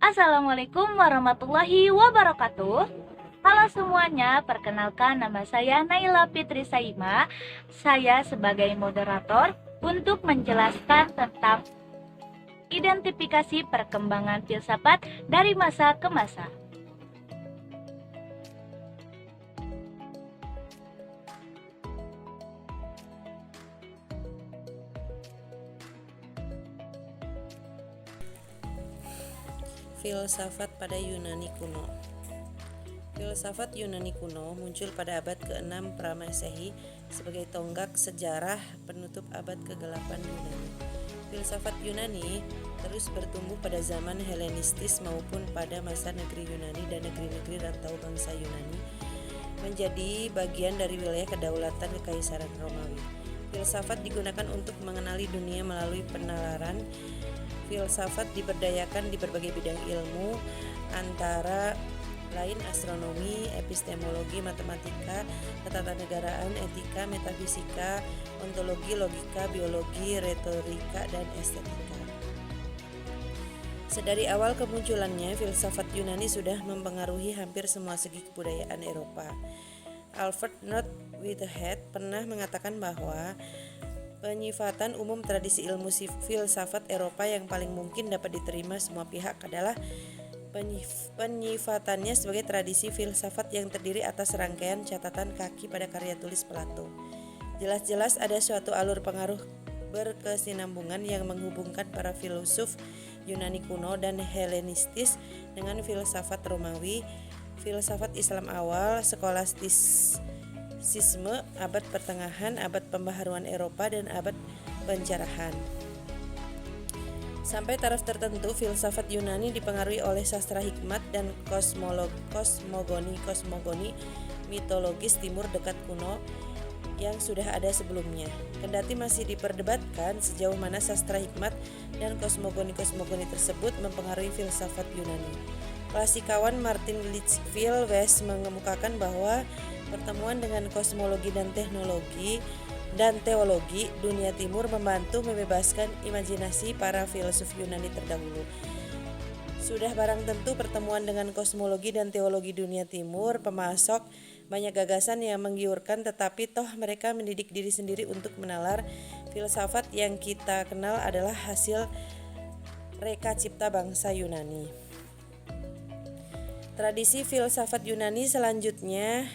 Assalamualaikum warahmatullahi wabarakatuh. Halo semuanya, perkenalkan nama saya Naila Fitri Saima. Saya sebagai moderator untuk menjelaskan tentang identifikasi perkembangan filsafat dari masa ke masa. Filsafat pada Yunani kuno. Filsafat Yunani kuno muncul pada abad ke-6 Pramasehi sebagai tonggak sejarah penutup abad ke-8 Yunani. Filsafat Yunani terus bertumbuh pada zaman Helenistis maupun pada masa negeri Yunani dan negeri-negeri rantau bangsa Yunani menjadi bagian dari wilayah kedaulatan Kekaisaran Romawi. Filsafat digunakan untuk mengenali dunia melalui penalaran. Filsafat diberdayakan di berbagai bidang ilmu, antara lain astronomi, epistemologi, matematika, ketatanegaraan, etika, metafisika, ontologi, logika, biologi, retorika, dan estetika. Sedari awal kemunculannya, filsafat Yunani sudah mempengaruhi hampir semua segi kebudayaan Eropa. Alfred North Whitehead pernah mengatakan bahwa penyifatan umum tradisi ilmu filsafat Eropa yang paling mungkin dapat diterima semua pihak adalah penyifatannya sebagai tradisi filsafat yang terdiri atas rangkaian catatan kaki pada karya tulis Plato. Jelas-jelas ada suatu alur pengaruh berkesinambungan yang menghubungkan para filsuf Yunani kuno dan Helenistis dengan filsafat Romawi, filsafat Islam awal, skolastisisme, abad pertengahan, abad pembaharuan Eropa, dan abad pencerahan. Sampai taraf tertentu, filsafat Yunani dipengaruhi oleh sastra hikmat dan kosmogoni mitologis timur dekat kuno yang sudah ada sebelumnya. Kendati masih diperdebatkan sejauh mana sastra hikmat dan kosmogoni tersebut mempengaruhi filsafat Yunani. Klasikawan Martin Litchfield West mengemukakan bahwa pertemuan dengan kosmologi dan teologi dunia timur membantu membebaskan imajinasi para filsuf Yunani terdahulu. Sudah barang tentu pertemuan dengan kosmologi dan teologi dunia timur pemasok banyak gagasan yang menggiurkan, tetapi toh mereka mendidik diri sendiri untuk menalar. Filsafat yang kita kenal adalah hasil reka cipta bangsa Yunani. Tradisi filsafat Yunani selanjutnya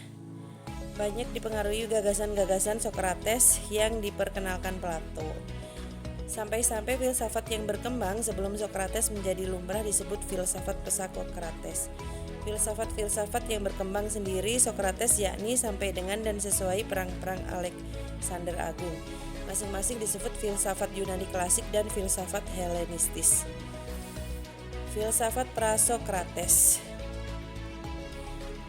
banyak dipengaruhi gagasan-gagasan Sokrates yang diperkenalkan Plato. Sampai-sampai filsafat yang berkembang sebelum Sokrates menjadi lumrah disebut filsafat pesakokrates. Filsafat-filsafat yang berkembang sendiri Sokrates yakni sampai dengan dan sesuai perang-perang Alexander Agung. Masing-masing disebut filsafat Yunani klasik dan filsafat Helenistis. Filsafat prasokrates.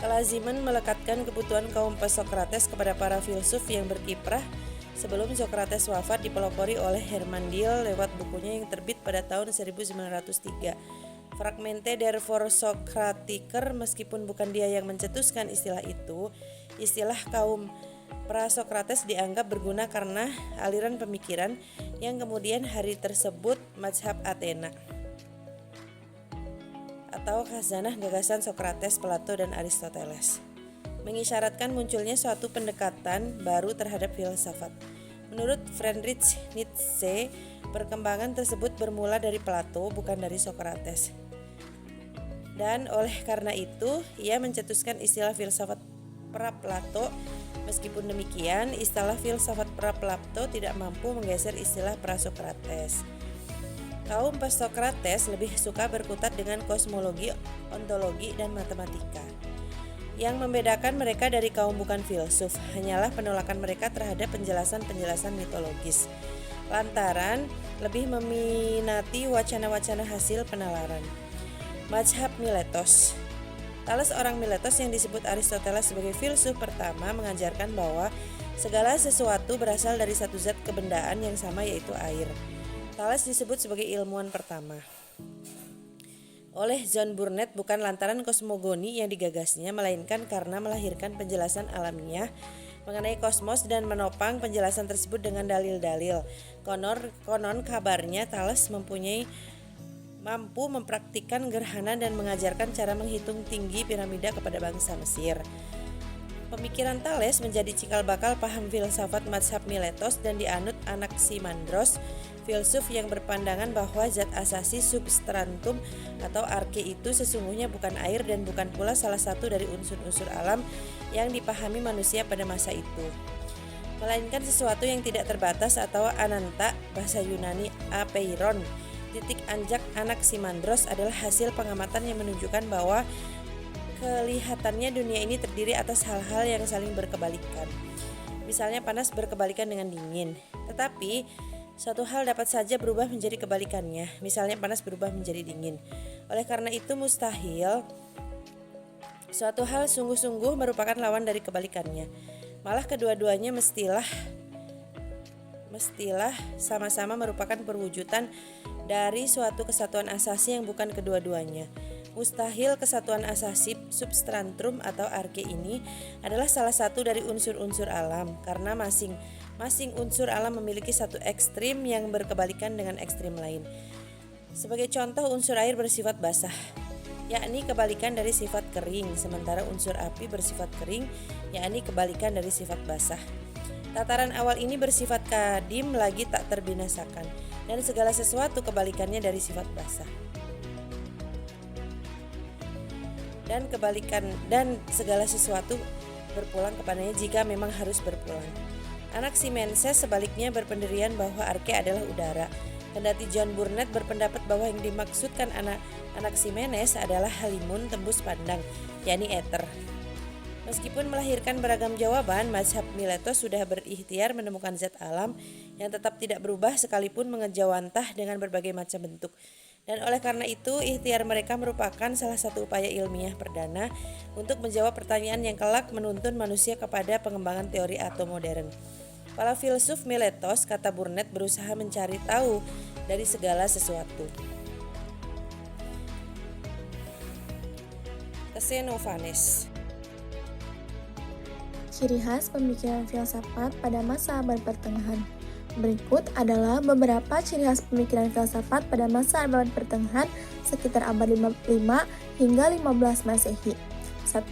Kelaziman melekatkan kebutuhan kaum pesokrates kepada para filsuf yang berkiprah sebelum Sokrates wafat dipelopori oleh Hermann Diel lewat bukunya yang terbit pada tahun 1903. Fragmente der Vorsokratiker, meskipun bukan dia yang mencetuskan istilah itu, istilah kaum prasokrates dianggap berguna karena aliran pemikiran yang kemudian hari tersebut mazhab Athena atau khazanah gagasan Sokrates, Plato, dan Aristoteles, mengisyaratkan munculnya suatu pendekatan baru terhadap filsafat. Menurut Friedrich Nietzsche, perkembangan tersebut bermula dari Plato, bukan dari Sokrates. Dan oleh karena itu, ia mencetuskan istilah filsafat pra-Plato. Meskipun demikian, istilah filsafat pra-Plato tidak mampu menggeser istilah prasokrates. Kaum pesokrates lebih suka berkutat dengan kosmologi, ontologi, dan matematika. Yang membedakan mereka dari kaum bukan filsuf hanyalah penolakan mereka terhadap penjelasan-penjelasan mitologis, lantaran lebih meminati wacana-wacana hasil penalaran. Mazhab Miletos. Thales orang Miletos yang disebut Aristoteles sebagai filsuf pertama mengajarkan bahwa segala sesuatu berasal dari satu zat kebendaan yang sama, yaitu air. Thales disebut sebagai ilmuwan pertama oleh John Burnet bukan lantaran kosmogoni yang digagasnya, melainkan karena melahirkan penjelasan alamiah mengenai kosmos dan menopang penjelasan tersebut dengan dalil-dalil. Konon kabarnya Thales mampu mempraktikkan gerhana dan mengajarkan cara menghitung tinggi piramida kepada bangsa Mesir. Pemikiran Thales menjadi cikal bakal paham filsafat mazhab Miletos dan dianut Anaximandros, filsuf yang berpandangan bahwa zat asasi substantum atau arke itu sesungguhnya bukan air dan bukan pula salah satu dari unsur-unsur alam yang dipahami manusia pada masa itu, melainkan sesuatu yang tidak terbatas atau ananta, bahasa Yunani apeiron. Titik anjak Anaximandros adalah hasil pengamatan yang menunjukkan bahwa kelihatannya dunia ini terdiri atas hal-hal yang saling berkebalikan. Misalnya panas berkebalikan dengan dingin. Tetapi suatu hal dapat saja berubah menjadi kebalikannya. Misalnya panas berubah menjadi dingin. Oleh karena itu mustahil suatu hal sungguh-sungguh merupakan lawan dari kebalikannya. Malah kedua-duanya mestilah sama-sama merupakan perwujudan dari suatu kesatuan asasi yang bukan kedua-duanya. Mustahil kesatuan asasi substantum atau arke ini adalah salah satu dari unsur-unsur alam, karena masing-masing unsur alam memiliki satu ekstrim yang berkebalikan dengan ekstrim lain. Sebagai contoh, unsur air bersifat basah, yakni kebalikan dari sifat kering, sementara unsur api bersifat kering, yakni kebalikan dari sifat basah. Tataran awal ini bersifat kadim lagi tak terbinasakan, dan segala sesuatu kebalikannya dari sifat basah. Dan segala sesuatu berpulang kepadanya jika memang harus berpulang. Anaximenes sebaliknya berpendirian bahwa arke adalah udara. Kendati John Burnet berpendapat bahwa yang dimaksudkan Anaximenes adalah halimun tembus pandang, yakni ether. Meskipun melahirkan beragam jawaban, mazhab Miletos sudah berikhtiar menemukan zat alam yang tetap tidak berubah sekalipun mengejawantah dengan berbagai macam bentuk. Dan oleh karena itu, ikhtiar mereka merupakan salah satu upaya ilmiah perdana untuk menjawab pertanyaan yang kelak menuntun manusia kepada pengembangan teori atom modern. Para filsuf Miletos, kata Burnet, berusaha mencari tahu dari segala sesuatu. Xenophanes. Ciri khas pemikiran filsafat pada masa abad pertengahan. Berikut adalah beberapa ciri khas pemikiran filsafat pada masa abad pertengahan sekitar abad 5 hingga 15 Masehi. 1.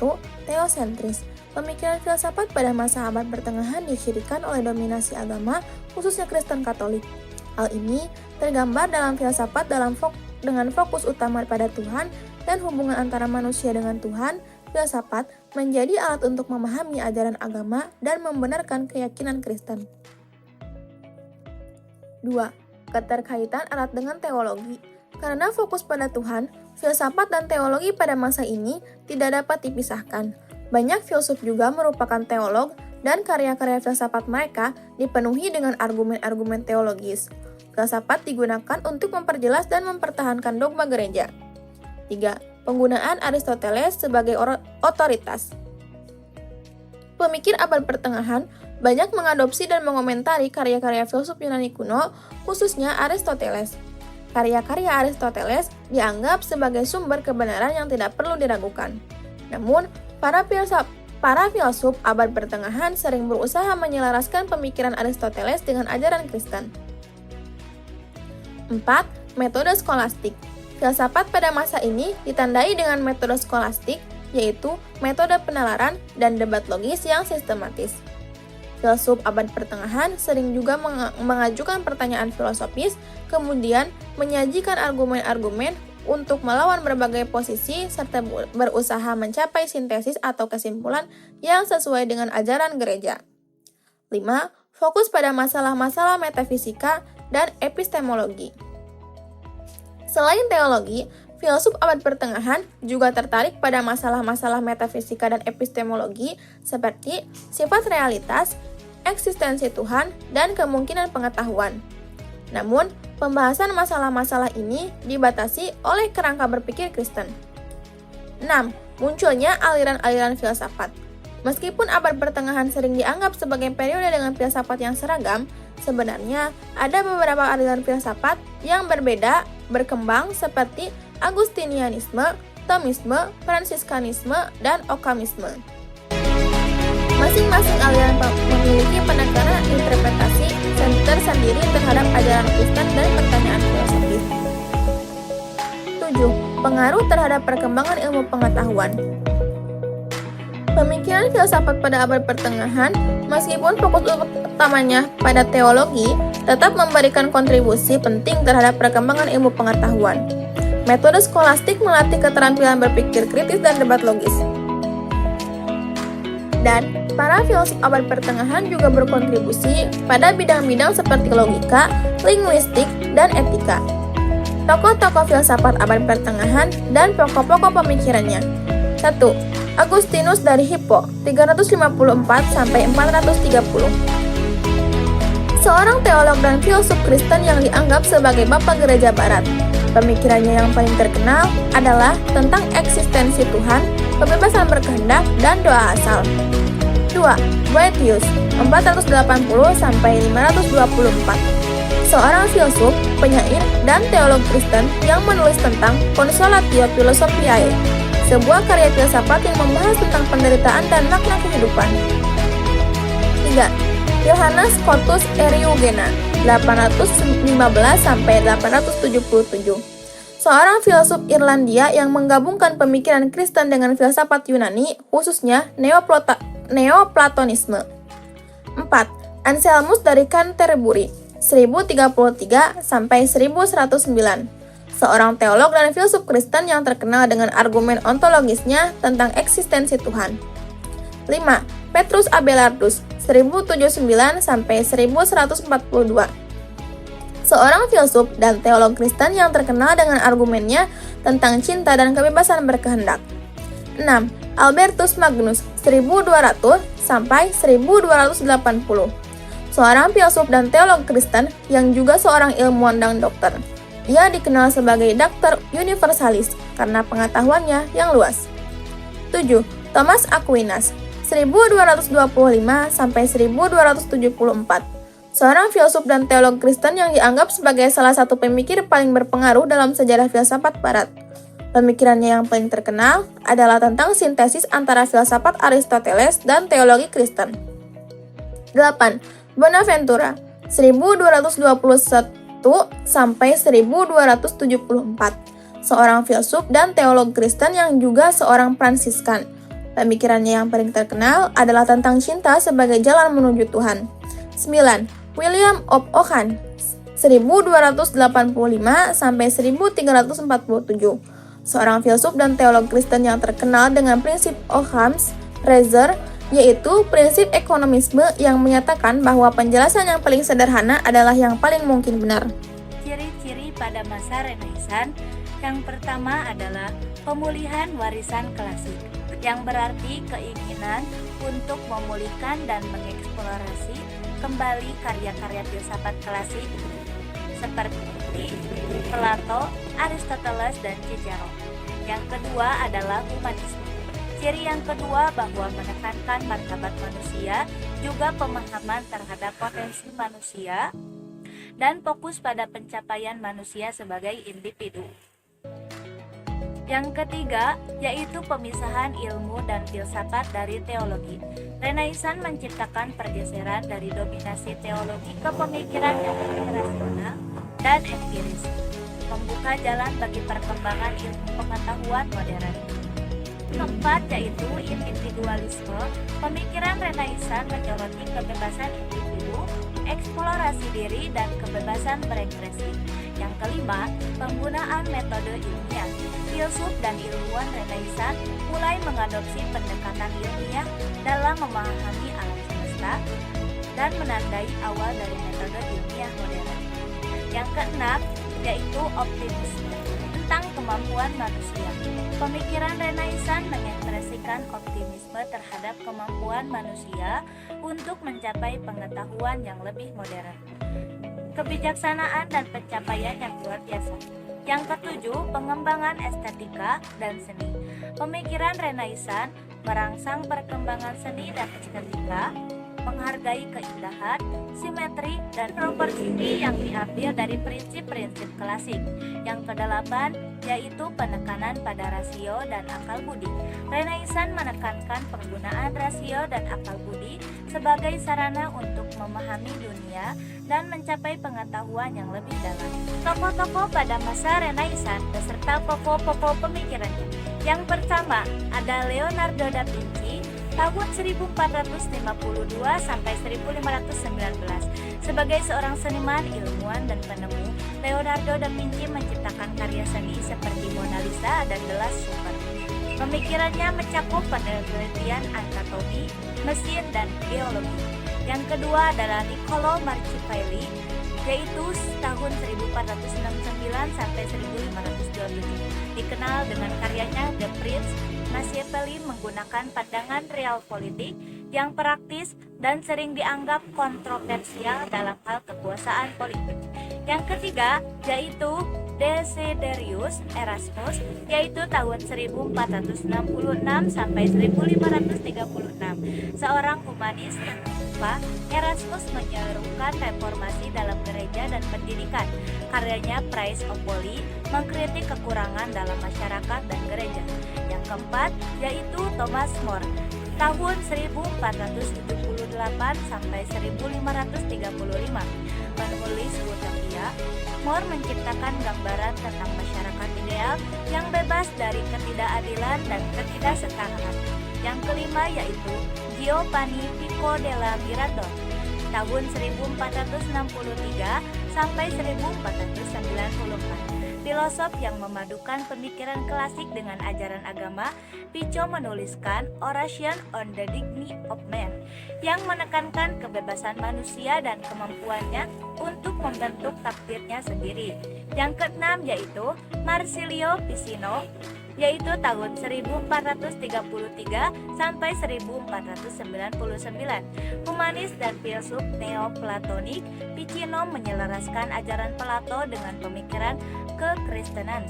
Teosentris. Pemikiran filsafat pada masa abad pertengahan dicirikan oleh dominasi agama, khususnya Kristen Katolik. Hal ini tergambar dalam filsafat dengan fokus utama pada Tuhan dan hubungan antara manusia dengan Tuhan. Filsafat menjadi alat untuk memahami ajaran agama dan membenarkan keyakinan Kristen. 2. Keterkaitan erat dengan teologi. Karena fokus pada Tuhan, filsafat dan teologi pada masa ini tidak dapat dipisahkan. Banyak filsuf juga merupakan teolog dan karya-karya filsafat mereka dipenuhi dengan argumen-argumen teologis. Filsafat digunakan untuk memperjelas dan mempertahankan dogma gereja. 3. Penggunaan Aristoteles sebagai otoritas. Pemikir abad pertengahan banyak mengadopsi dan mengomentari karya-karya filsuf Yunani kuno, khususnya Aristoteles. Karya-karya Aristoteles dianggap sebagai sumber kebenaran yang tidak perlu diragukan. Namun, para filsuf abad pertengahan sering berusaha menyelaraskan pemikiran Aristoteles dengan ajaran Kristen. 4. Metode skolastik. Filsafat pada masa ini ditandai dengan metode skolastik, yaitu metode penalaran dan debat logis yang sistematis. Filsuf abad pertengahan sering juga mengajukan pertanyaan filosofis, kemudian menyajikan argumen-argumen untuk melawan berbagai posisi serta berusaha mencapai sintesis atau kesimpulan yang sesuai dengan ajaran gereja. 5. Fokus pada masalah-masalah metafisika dan epistemologi. Selain teologi, filsuf abad pertengahan juga tertarik pada masalah-masalah metafisika dan epistemologi seperti sifat realitas, eksistensi Tuhan, dan kemungkinan pengetahuan. Namun, pembahasan masalah-masalah ini dibatasi oleh kerangka berpikir Kristen. 6. Munculnya aliran-aliran filsafat. Meskipun abad pertengahan sering dianggap sebagai periode dengan filsafat yang seragam, sebenarnya ada beberapa aliran filsafat yang berbeda berkembang seperti Agustinianisme, Thomisme, Fransiskanisme, dan Occamisme. Masing-masing aliran memiliki penekanan interpretasi tersendiri terhadap ajaran Kristen dan pertanyaan filosofis. 7. Pengaruh terhadap perkembangan ilmu pengetahuan. Pemikiran filsafat pada abad pertengahan, meskipun fokus utamanya pada teologi, tetap memberikan kontribusi penting terhadap perkembangan ilmu pengetahuan. Metode skolastik melatih keterampilan berpikir kritis dan debat logis. Dan para filsuf abad pertengahan juga berkontribusi pada bidang-bidang seperti logika, linguistik, dan etika. Tokoh-tokoh filsafat abad pertengahan dan pokok-pokok pemikirannya. 1. Agustinus dari Hippo, 354-430. Seorang teolog dan filsuf Kristen yang dianggap sebagai Bapak Gereja Barat. Pemikirannya yang paling terkenal adalah tentang eksistensi Tuhan, kebebasan berkehendak, dan doa asal. 2. Boethius, 480-524. Seorang filsuf, penyair, dan teolog Kristen yang menulis tentang Consolatio Philosophiae, sebuah karya filsafat yang membahas tentang penderitaan dan makna kehidupan. 3. Johannes Scotus Eriugena, 815-877. Seorang filsuf Irlandia yang menggabungkan pemikiran Kristen dengan filsafat Yunani, khususnya Neoplatonisme. 4. Anselmus dari Canterbury, 1033-1109. Seorang teolog dan filsuf Kristen yang terkenal dengan argumen ontologisnya tentang eksistensi Tuhan. 5. Petrus Abelardus, 1079-1142. Seorang filsuf dan teolog Kristen yang terkenal dengan argumennya tentang cinta dan kebebasan berkehendak. 6. Albertus Magnus, 1200-1280. Seorang filsuf dan teolog Kristen yang juga seorang ilmuwan dan dokter. Ia dikenal sebagai Doctor Universalis karena pengetahuannya yang luas. 7. Thomas Aquinas, 1225-1274. Seorang filsuf dan teolog Kristen yang dianggap sebagai salah satu pemikir paling berpengaruh dalam sejarah filsafat Barat. Pemikirannya yang paling terkenal adalah tentang sintesis antara filsafat Aristoteles dan teologi Kristen. 8. Bonaventura, 1221-1274. Seorang filsuf dan teolog Kristen yang juga seorang Fransiskan. Pemikirannya yang paling terkenal adalah tentang cinta sebagai jalan menuju Tuhan. 9. William of Ockham, 1285-1347. Seorang filsuf dan teolog Kristen yang terkenal dengan prinsip Ockham's Razor, yaitu prinsip ekonomisme yang menyatakan bahwa penjelasan yang paling sederhana adalah yang paling mungkin benar. Ciri-ciri pada masa Renaissance yang pertama adalah pemulihan warisan klasik, yang berarti keinginan untuk memulihkan dan mengeksplorasi kembali karya-karya filsafat klasik seperti Plato, Aristoteles, dan Cicero. Yang kedua adalah humanisme. Ciri yang kedua bahwa menekankan martabat manusia, juga pemahaman terhadap potensi manusia, dan fokus pada pencapaian manusia sebagai individu. Yang ketiga, yaitu pemisahan ilmu dan filsafat dari teologi. Renaissance menciptakan pergeseran dari dominasi teologi ke pemikiran yang lebih rasional dan empiris, membuka jalan bagi perkembangan ilmu pengetahuan modern. Keempat, yaitu individualisme. Pemikiran Renaissance menyoroti kebebasan individu, eksplorasi diri, dan kebebasan berekspresi. Yang kelima, penggunaan metode ilmiah. Filsuf dan ilmuwan Renaissance mulai mengadopsi pendekatan ilmiah dalam memahami alam semesta dan menandai awal dari metode ilmiah modern. Yang keenam, yaitu optimisme tentang kemampuan manusia. Pemikiran Renaissance mengekspresikan optimisme terhadap kemampuan manusia untuk mencapai pengetahuan yang lebih modern, kebijaksanaan, dan pencapaian yang luar biasa. Yang ketujuh, pengembangan estetika dan seni. Pemikiran Renaissance merangsang perkembangan seni dan estetika, menghargai keindahan, simetri, dan proporsi yang diambil dari prinsip-prinsip klasik. Yang kedelapan, yaitu penekanan pada rasio dan akal budi. Renaissance menekankan penggunaan rasio dan akal budi sebagai sarana untuk memahami dunia dan mencapai pengetahuan yang lebih dalam. Tokoh-tokoh pada masa Renaissance beserta pokok-pokok pemikirannya. Yang pertama ada Leonardo da Vinci tahun 1452 sampai 1519. Sebagai seorang seniman, ilmuwan, dan penemu, Leonardo da Vinci menciptakan karya seni seperti Mona Lisa dan The Last Supper. Pemikirannya mencakup penelitian anatomi, mesin, dan geologi. Yang kedua adalah Niccolo Machiavelli, yaitu tahun 1469 sampai 1527. Dikenal dengan karyanya The Prince. Machiavelli menggunakan pandangan realpolitik yang praktis dan sering dianggap kontroversial dalam hal kekuasaan politik. Yang ketiga yaitu Desiderius Erasmus, yaitu tahun 1466 sampai 1536. Seorang humanis yang lupa, Erasmus menyerukan reformasi dalam gereja dan pendidikan. Karyanya Praise of Folly mengkritik kekurangan dalam masyarakat dan gereja. Yang keempat yaitu Thomas More, tahun 1478 sampai 1535. Penulis utopia, More menciptakan gambaran tentang masyarakat ideal yang bebas dari ketidakadilan dan ketidaksetaraan. Yang kelima yaitu Giovanni Pico della Mirandola, tahun 1463 sampai 1494. Filosof yang memadukan pemikiran klasik dengan ajaran agama, Pico menuliskan Oration on the Dignity of Man yang menekankan kebebasan manusia dan kemampuannya untuk membentuk takdirnya sendiri. Yang keenam yaitu Marsilio Ficino, yaitu tahun 1433 sampai 1499. Humanis dan filsuf neoplatonik, Ficino menyelaraskan ajaran Plato dengan pemikiran kekristenan,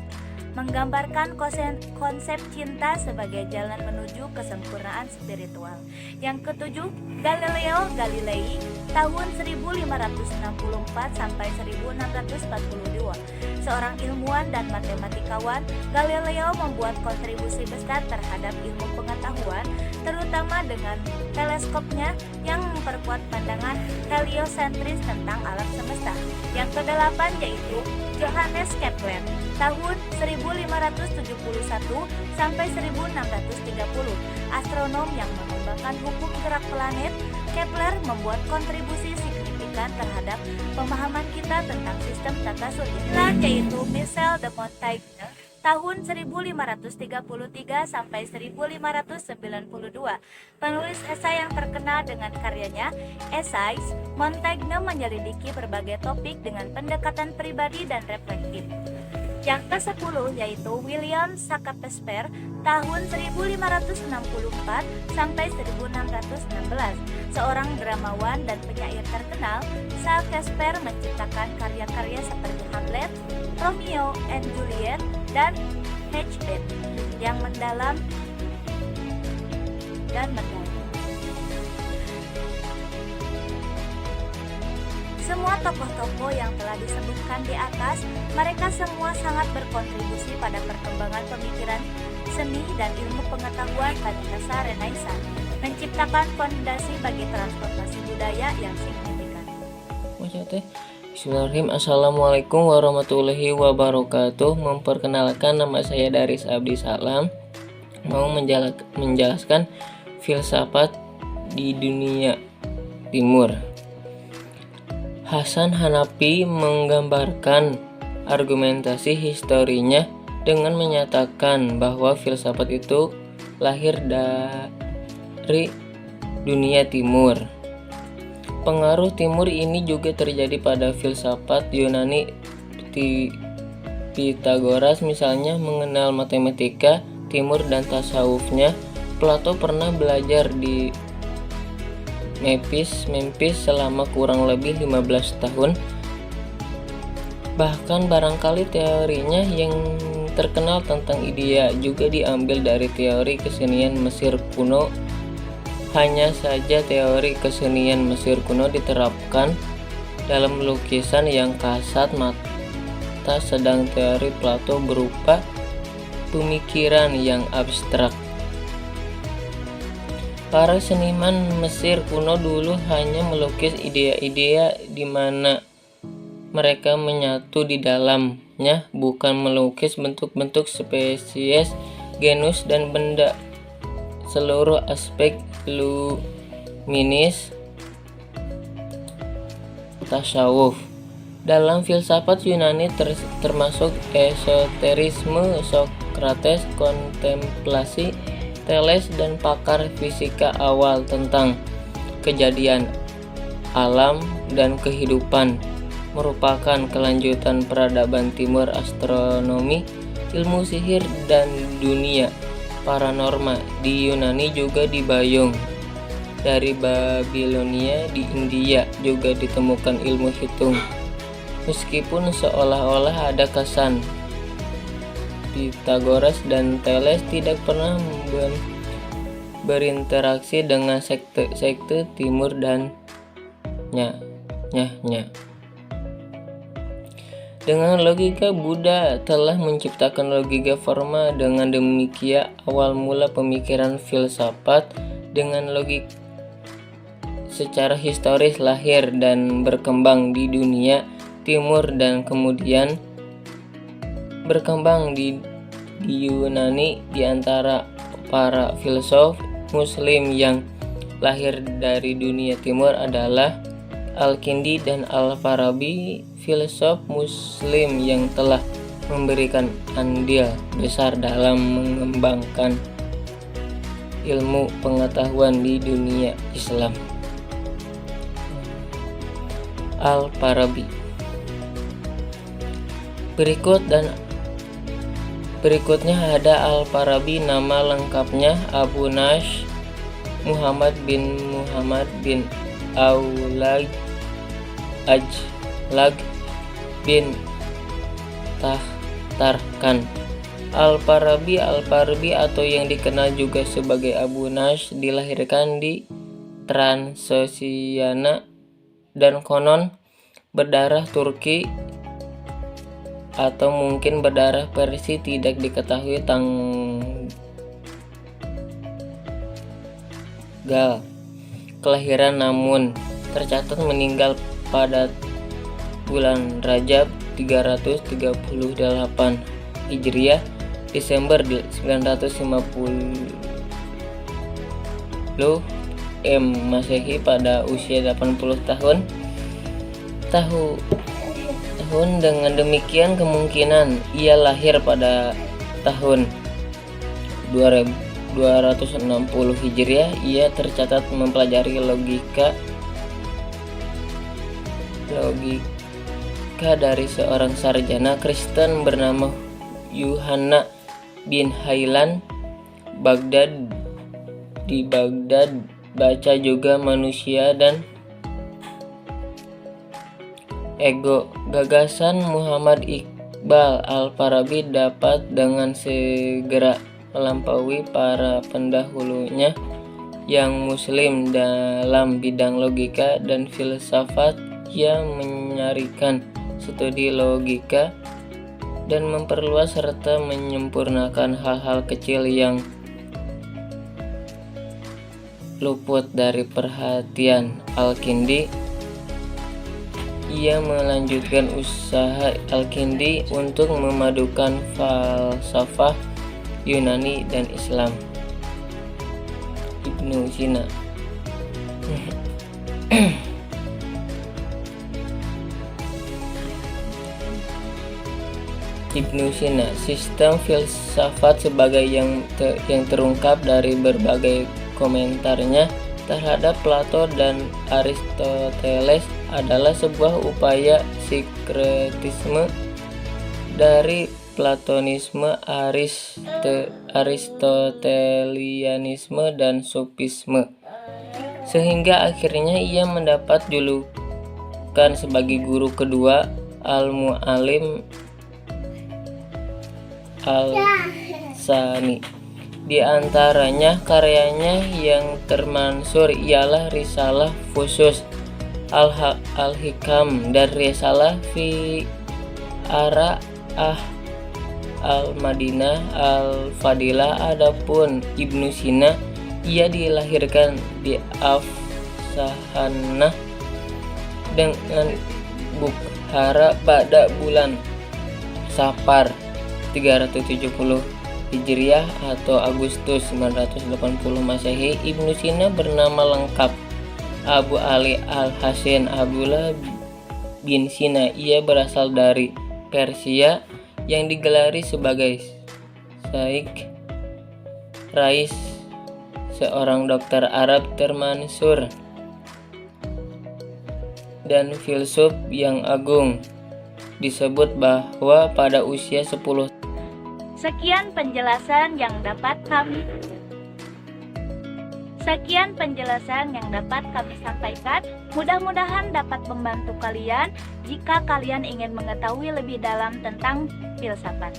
menggambarkan konsep cinta sebagai jalan menuju kesempurnaan spiritual. Yang ketujuh, Galileo Galilei, tahun 1564 sampai 1642. Seorang ilmuwan dan matematikawan, Galileo membuat kontribusi besar terhadap ilmu pengetahuan, terutama dengan teleskopnya yang memperkuat pandangan heliosentris tentang alam semesta. Yang kedelapan yaitu Johannes Kepler, tahun 1571 sampai 1630. Astronom yang mengembangkan hukum gerak planet, Kepler membuat kontribusi signifikan terhadap pemahaman kita tentang sistem tata surya, yaitu Michel de Montaigne, tahun 1533 sampai 1592. Penulis esai yang terkenal dengan karyanya Essays, Montaigne menyelidiki berbagai topik dengan pendekatan pribadi dan reflektif. Yang ke-10 yaitu William Shakespeare, tahun 1564 sampai 1616. Seorang dramawan dan penyair terkenal, Shakespeare menciptakan karya-karya seperti Hamlet, Romeo and Juliet, dan Macbeth yang mendalam dan mendalam. Semua tokoh-tokoh yang telah disebutkan di atas, mereka semua sangat berkontribusi pada perkembangan pemikiran, seni, dan ilmu pengetahuan pada masa Renaissance, menciptakan fondasi bagi transformasi budaya yang signifikan. Bismillahirrahmanirrahim. Assalamualaikum warahmatullahi wabarakatuh. Memperkenalkan, nama saya Daris Abdi Salam. Mau menjelaskan filsafat di dunia timur. Hasan Hanafi menggambarkan argumentasi historinya dengan menyatakan bahwa filsafat itu lahir dari dunia timur. Pengaruh timur ini juga terjadi pada filsafat Yunani. Pythagoras misalnya mengenal matematika timur dan tasawufnya. Plato pernah belajar di Memphis selama kurang lebih 15 tahun. Bahkan barangkali teorinya yang terkenal tentang idea juga diambil dari teori kesenian Mesir kuno. Hanya saja teori kesenian Mesir kuno diterapkan dalam lukisan yang kasat mata, sedang teori Plato berupa pemikiran yang abstrak. Para seniman Mesir kuno dulu hanya melukis idea-idea di mana mereka menyatu di dalamnya, bukan melukis bentuk-bentuk spesies, genus, dan benda. Seluruh aspek luminis tasawuf. Dalam filsafat Yunani termasuk esoterisme, Sokrates, kontemplasi, Thales, dan pakar fisika awal tentang kejadian alam dan kehidupan merupakan kelanjutan peradaban timur, astronomi, ilmu sihir, dan dunia paranorma di Yunani juga dibayung. Dari Babilonia di India juga ditemukan ilmu hitung. Meskipun seolah-olah ada kesan Pythagoras dan Thales tidak pernah berinteraksi dengan sekte timur dan nya. Dengan logika, Buddha telah menciptakan logika forma. Dengan demikian, awal mula pemikiran filsafat dengan logika secara historis lahir dan berkembang di dunia timur dan kemudian berkembang di Yunani. Di antara para filsuf Muslim yang lahir dari dunia timur adalah Al-Kindi dan Al-Farabi, filsuf Muslim yang telah memberikan andil besar dalam mengembangkan ilmu pengetahuan di dunia Islam. Al-Farabi. Berikutnya ada Al-Farabi. Nama lengkapnya Abu Nasr Muhammad bin Aulad Ajlag bin Tarkan. Al-Farabi atau yang dikenal juga sebagai Abu Nasr dilahirkan di Transyoxiana dan konon berdarah Turki atau mungkin berdarah Persia, tidak diketahui tanggal kelahiran, namun tercatat meninggal pada bulan Rajab 338 Hijriah, Desember 950 Masehi pada usia 80 tahun. Dengan demikian kemungkinan ia lahir pada tahun 260 Hijriah. Ia tercatat mempelajari logika dari seorang sarjana Kristen bernama Yuhanna bin Haylan di Baghdad. Baca juga Manusia dan Ego. Gagasan Muhammad Iqbal Al-Farabi dapat dengan segera melampaui para pendahulunya yang Muslim dalam bidang logika dan filsafat. Ia menyarikan studi logika dan memperluas serta menyempurnakan hal-hal kecil yang luput dari perhatian Al-Kindi. Ia melanjutkan usaha Al-Kindi untuk memadukan falsafah Yunani dan Islam. Ibnu Sina. Ibnu Sina, sistem filsafat sebagai yang terungkap dari berbagai komentarnya terhadap Plato dan Aristoteles adalah sebuah upaya sinkretisme dari Platonisme, Aristotelianisme, dan Sufisme, sehingga akhirnya ia mendapat julukan sebagai guru kedua Al-Mu'allim Al-Sani. Di antaranya karyanya yang termansur ialah Risalah Fusus Al-Hikam dan Risalah fi Ara'ah Al-Madinah Al-Fadilah. Adapun Ibnu Sina Ia dilahirkan di Afsahanah dengan Bukhara pada bulan Safar 370 Hijriah atau Agustus 980 Masehi. Ibnu Sina bernama lengkap Abu Ali Al-Hasan Abdullah bin Sina. Ia berasal dari Persia yang digelari sebagai Syekh Rais, seorang dokter Arab termasyhur dan filsuf yang agung. Disebut bahwa pada usia 10 Sekian penjelasan yang dapat kami sampaikan. Mudah-mudahan dapat membantu kalian jika kalian ingin mengetahui lebih dalam tentang filsafat.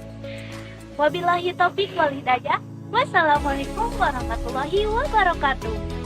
Wabillahi taufik wal hidayah. Wassalamualaikum warahmatullahi wabarakatuh.